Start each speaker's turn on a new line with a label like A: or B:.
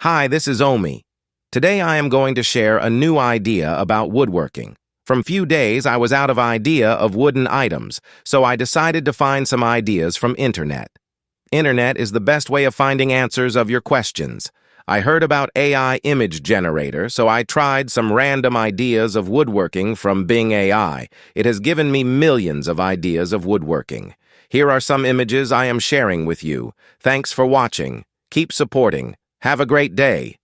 A: Hi, this is Omi. Today I am going to share a new idea about woodworking. From few days I was out of idea of wooden items, so I decided to find some ideas from internet. Internet is the best way of finding answers of your questions. I heard about AI image generator, so I tried some random ideas of woodworking from Bing AI. It has given me millions of ideas of woodworking. Here are some images I am sharing with you. Thanks for watching. Keep supporting. Have a great day.